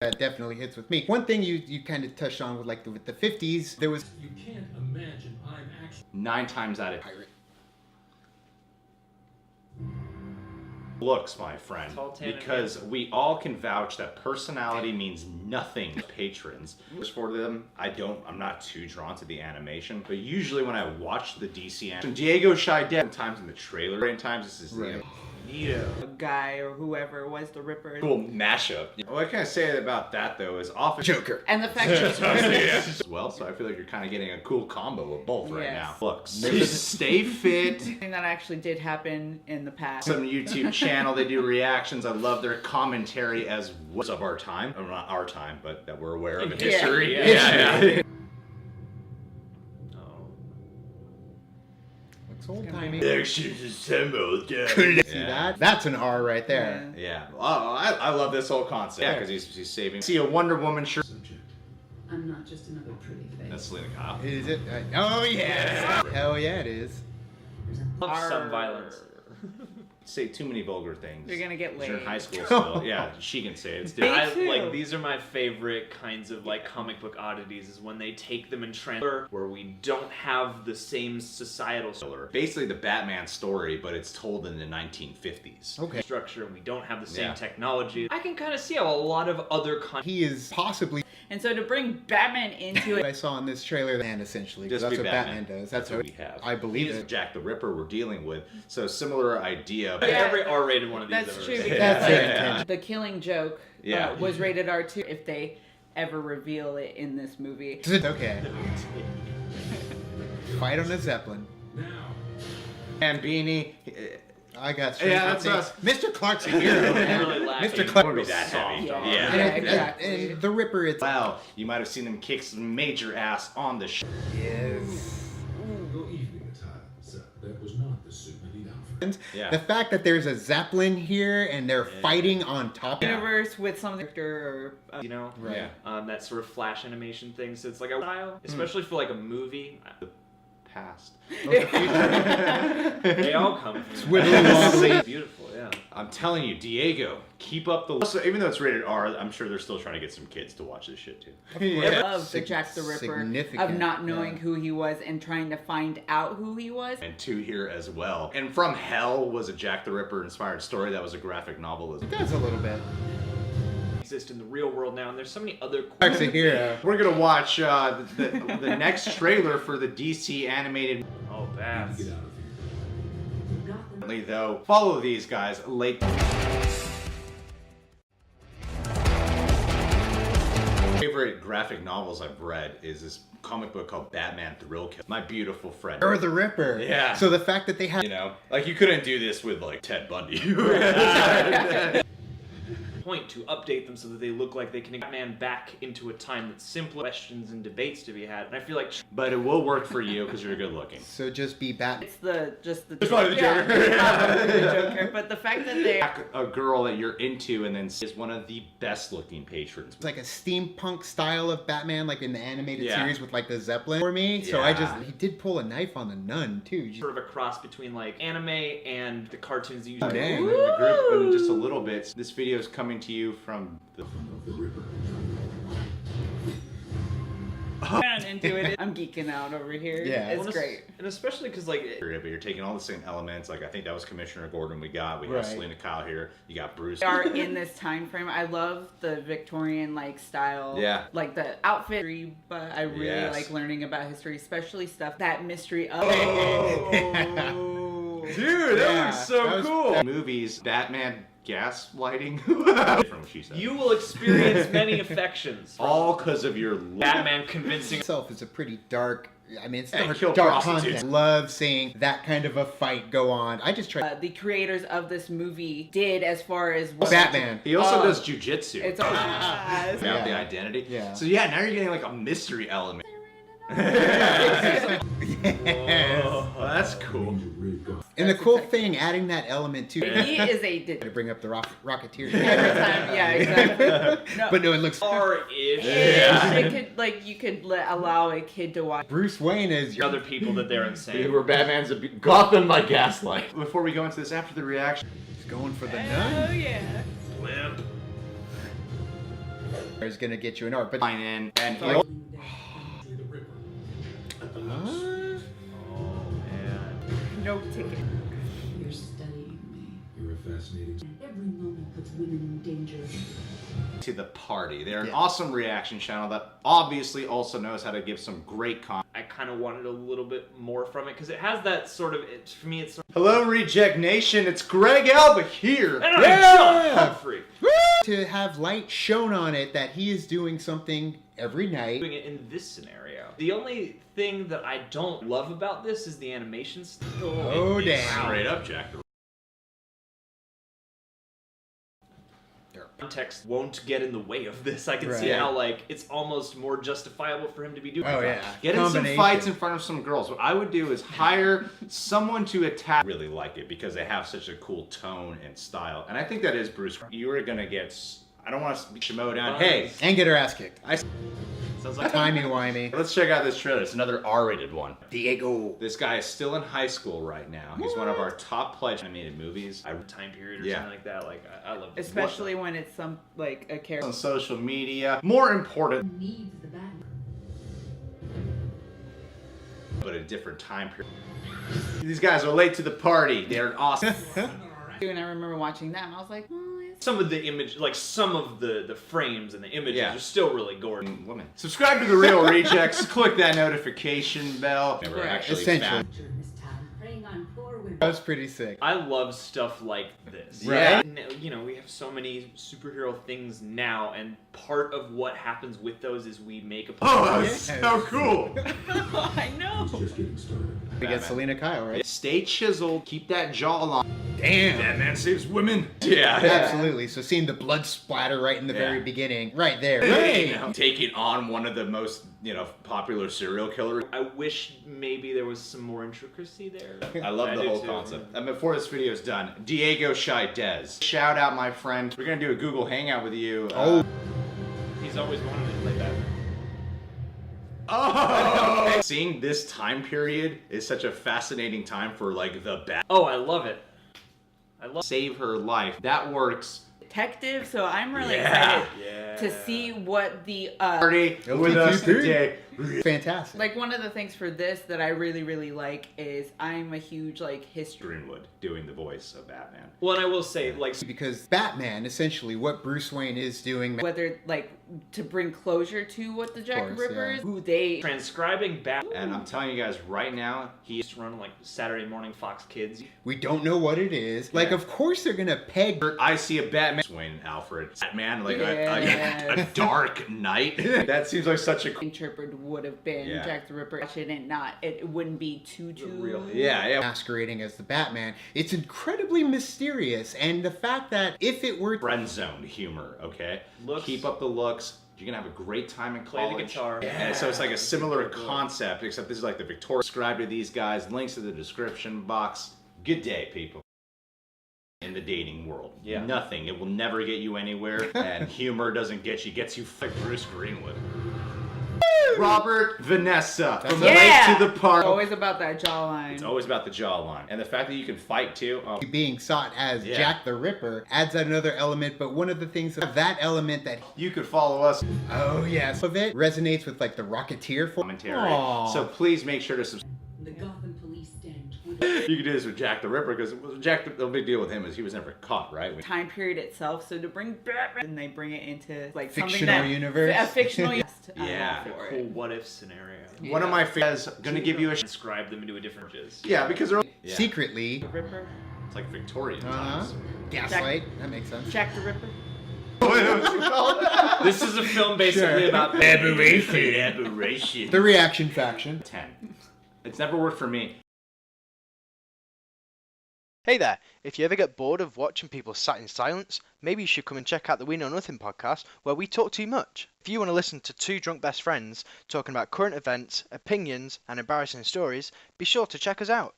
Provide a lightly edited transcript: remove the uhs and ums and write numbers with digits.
That definitely hits with me. One thing you kind of touched on with like with the 50s, there was... You can't imagine I'm actually... 9 times out of pirate. Looks, my friend, because we all can vouch that personality means nothing to patrons. For them, I'm not too drawn to the animation, but usually when I watch the DC animation, Diego Scheidt, sometimes in the trailer, and times this is right. A guy or whoever was the Ripper. Cool mashup. What I can say about that though is often Joker. And the fact that as well, so I feel like you're kind of getting a cool combo of both right now. Yes. Look, stay fit. something that actually did happen in the past. Some YouTube channel, they do reactions. I love their commentary as was of our time. Or not our time, but that we're aware of in history. Yeah. Old timey. Actions assembled. See that? That's an R right there. Yeah. Oh, I love this whole concept. Yeah, because he's saving. See a Wonder Woman shirt. I'm not just another pretty face. That's Selena Kyle. Is it? Oh yeah. Hell yeah, it is. Love some violence. Say too many vulgar things. You're gonna get laid. You're in high school still. Yeah, she can say it. Like these are my favorite kinds of like comic book oddities is when they take them and transfer where we don't have the same societal basically the Batman story, but it's told in the 1950s. Okay. structure and we don't have the same technology. I can kind of see how a lot of other He is possibly... And so to bring Batman into it... I saw in this trailer, and essentially, Just that's be what Batman. does. That's what what we have. I believe He's it. Jack the Ripper we're dealing with. So similar idea. every R-rated one of these. That's ever true. seen. Because That's it. the Killing Joke was rated R2 if they ever reveal it in this movie. Okay. Fight on a Zeppelin. Now. And Beanie. I got Yeah, that's us. Mr. Clark's a hero, man. Really lacking. Mr. Clark Wouldn't be that heavy. Yeah. And, exactly. and the Ripper, it's... Wow, you might have seen him kick some major ass on the show. Yes. Good evening, neTyro, sir. That was not the suit I need out for. Yeah. The fact that there's a Zeppelin here and they're fighting on top of Universe with some character or... You know? Right. That sort of flash animation thing. So it's like a style, especially for like a movie. Past. They all come from beautiful, yeah. I'm telling you, Diego, keep up the... Also, even though it's rated R, I'm sure they're still trying to get some kids to watch this shit too. I love the Jack the Ripper of not knowing who he was and trying to find out who he was. And 2 here as well. And From Hell was a Jack the Ripper inspired story that was a graphic novel. It does a little bit. Exist in the real world now, and there's so many other. Clark's a hero. We're gonna watch the next trailer for the DC animated. Oh, bad. Get out of here. Though, follow these guys late. Favorite graphic novels I've read is this comic book called Batman Thrill Kill. My beautiful friend. Or the Ripper. Yeah. So the fact that they have... You know, like you couldn't do this with like Ted Bundy. Point to update them so that they look like they can get Batman back into a time that's simpler questions and debates to be had. And I feel like, But it will work for you because you're good looking. So just be Batman. It's just the probably the Joker. the Joker. But the fact that they A girl that you're into and then is one of the best looking patrons. It's like a steampunk style of Batman, like in the animated Yeah. series with like the Zeppelin for me. So he did pull a knife on the nun too. sort of a cross between like anime and the cartoons that you Oh, dang. The group in just a little bit. This video is coming to you from the Ripper. ran into it. I'm geeking out over here. Yeah. It's Well, great. And especially because like but you're taking all the same elements. Like I think that was Commissioner Gordon we got. We have Right. Selena Kyle here. You got Bruce. They are in this time frame. I love the Victorian like style. Yeah. Like the outfit, but I really Yes. like learning about history, especially stuff that mystery of. Dude, that Yeah, looks so that was- cool. Movies, Batman gaslighting. From what she said. you will experience many affections. All because of your Batman convincing. Itself is a pretty dark. I mean, it's And kill dark prostitutes. content. Love seeing that kind of a fight go on. I just try. The creators of this movie did as far as Batman. He also does jujitsu. It's all About Yeah. the identity. Yeah. So yeah, now you're getting like a mystery element. Yes. Well, that's cool. And the cool thing, adding that element too. He is a To bring up the Rocketeer. every time. Yeah, exactly. No. But no, it looks. R-ish. It could like you could allow a kid to watch. Bruce Wayne is. Other people that they're insane. Where Batman's Gotham by Gaslight. Before we go into this, after the reaction, He's going for the nun. Oh yeah. Limp. is gonna get you an art, but Line in and Sorry. he'll Actually, the Ripper. At the house. Oh man. No ticket. You're studying me. You're a fascinating. And every moment puts women in danger. to the party. They're an Yeah. awesome reaction channel that obviously also knows how to give some great content. I kind of wanted a little bit more from it because it has that sort of. For me, it's. Hello, Reject Nation. It's Greg Alba here. And I'm Yeah! John Humphrey. to have light shown on it that he is doing something every night. Doing it in this scenario. The only thing that I don't love about this is the animation style. Oh, damn. Straight up, Jack. Context won't get in the way of this. I can Right. see Yeah. how like it's almost more justifiable for him to be doing. Oh, that. yeah. Get in some Combination. fights in front of some girls. What I would do is hire someone to attack. Really like it because they have such a cool tone and style. And I think that is Bruce. You are gonna get. I don't want to speak Shimo down. Hey, And get her ass kicked. sounds like. Timey-wimey. Let's check out this trailer. It's another R-rated one. Diego. This guy is still in high school right now. He's one of our top pledged animated movies. Time period or Yeah. something like that. Like I love this. Especially when it's some like a character. On social media. More important, Needs the Batman. but a different time period. These guys are late to the party. They're awesome. And I remember watching that and I was like, oh, it's Some of the image, like some of the frames and the images Yeah. are still really gory. Women. Subscribe to The Real Rejects. Click that notification bell. Never Right. actually Essentially. found. During this time, preying on poor women. That was pretty sick. I love stuff like this. Right. And, you know, we have so many superhero things now, and part of what happens with those is we make a. Oh, that's so cool. I know. It's just getting started. We get Selena Kyle, right? Stay chiseled. Keep that jawline. Damn. Batman saves women. Yeah. Absolutely. So seeing the blood splatter right in the Yeah. very beginning, right there. Hey, Right. taking on one of the most, popular serial killers. I wish maybe there was some more intricacy there. I love the do whole too. concept. And before this video is done, Diego Shaidez. Shout out, my friend. We're gonna do a Google Hangout with you. Oh. He's always wanted to play Batman. Oh! Seeing this time period is such a fascinating time for like the bat. Oh, I love it. I love. Save her life. That works. Detective, so I'm really Yeah. excited to see what the Party with us today. Fantastic. like one of the things for this that I really really like is I'm a huge like history. Greenwood doing the voice of Batman. Well, and I will say, like, Because Batman, essentially, what Bruce Wayne is doing. Whether like to bring closure to what the Jack the course, Ripper yeah. is, who they transcribing Batman. And I'm telling you guys right now, he Used to run like Saturday morning Fox Kids. We don't know what it is. Like, Yeah. of course they're gonna peg. I see a Batman. Wayne and Alfred. Batman, like Yes. a dark night. That seems like such a cool. interpret would have been Yeah. Jack the Ripper. And not it wouldn't be too real- Yeah. Masquerading as the Batman. It's incredibly mysterious, and the fact that if it were Friend zone humor, okay? Looks- Keep up the looks. You're gonna have a great time in Play the college. guitar. And so it's like a similar concept, except this is like the Victoria. Subscribe to these guys. Links to the description box. Good day, people. In the dating world. Yeah. Nothing. It will never get you anywhere. And humor doesn't get you. Gets you like Bruce Greenwood. Robert Vanessa from Yeah. Late to the Park. always about that jawline. It's always about the jawline. And the fact that you can fight too. Oh, being sought as Yeah. Jack the Ripper adds another element, but one of the things of that element that you could follow us. oh yes of it resonates with like the Rocketeer Commentary. Aw. So please make sure to subscribe. The Gotham police stand 20. You can do this with Jack the Ripper because the big deal with him is he was never caught, right? Time period itself. So to bring Batman, and they bring it into like something Fictional that universe. a fictional universe. I'm Yeah. all for Cool it. what if scenario. One of my fans gonna give you a Describe them into a different jizz. yeah because they're yeah. secretly Ripper, It's like Victorian uh-huh. times. Gaslight. That makes sense. Jack the Ripper. This is a film basically Sure. about Aberration. The reaction faction. 10. It's never worked for me. Hey there, if you ever get bored of watching people sat in silence, maybe you should come and check out the We Know Nothing podcast where we talk too much. If you want to listen to two drunk best friends talking about current events, opinions and embarrassing stories, be sure to check us out.